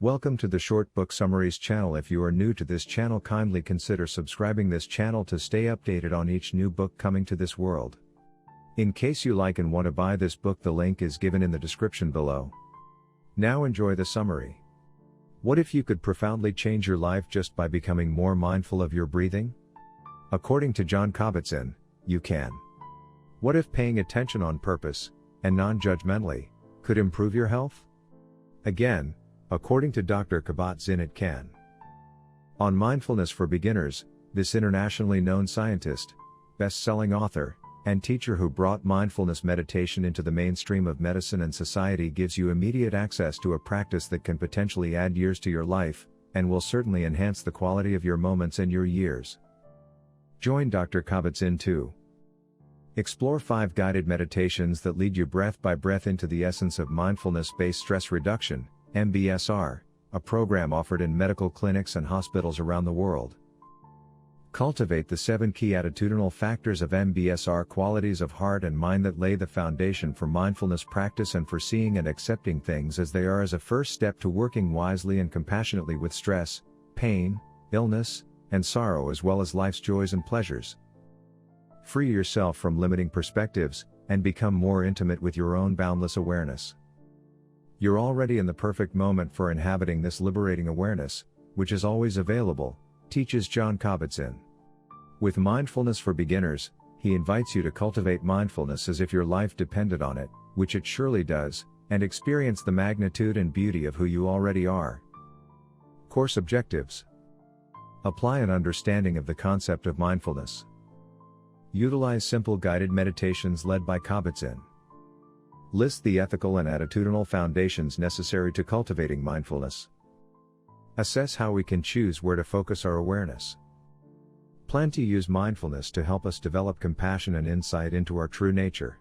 Welcome to the Short Book Summaries channel. If you are new to this channel, kindly consider subscribing this channel to stay updated on each new book coming to this world. In case you like and want to buy this book, the link is given in the description below. Now enjoy the summary. What if you could profoundly change your life just by becoming more mindful of your breathing? According to Jon Kabat-Zinn, you can. What if paying attention on purpose, and non-judgmentally, could improve your health? Again, according to Dr. Kabat-Zinn, it can. On Mindfulness for Beginners, this internationally known scientist, best-selling author, and teacher who brought mindfulness meditation into the mainstream of medicine and society gives you immediate access to a practice that can potentially add years to your life, and will certainly enhance the quality of your moments and your years. Join Dr. Kabat-Zinn to explore 5 guided meditations that lead you breath by breath into the essence of mindfulness-based stress reduction, MBSR, a program offered in medical clinics and hospitals around the world. Cultivate the 7 key attitudinal factors of MBSR, qualities of heart and mind that lay the foundation for mindfulness practice and for seeing and accepting things as they are as a first step to working wisely and compassionately with stress, pain, illness, and sorrow, as well as life's joys and pleasures. Free yourself from limiting perspectives, and become more intimate with your own boundless awareness. You're already in the perfect moment for inhabiting this liberating awareness, which is always available, teaches Jon Kabat-Zinn. With Mindfulness for Beginners, he invites you to cultivate mindfulness as if your life depended on it, which it surely does, and experience the magnitude and beauty of who you already are. Course objectives: apply an understanding of the concept of mindfulness. Utilize simple guided meditations led by Kabat-Zinn. List the ethical and attitudinal foundations necessary to cultivating mindfulness. Assess how we can choose where to focus our awareness. Plan to use mindfulness to help us develop compassion and insight into our true nature.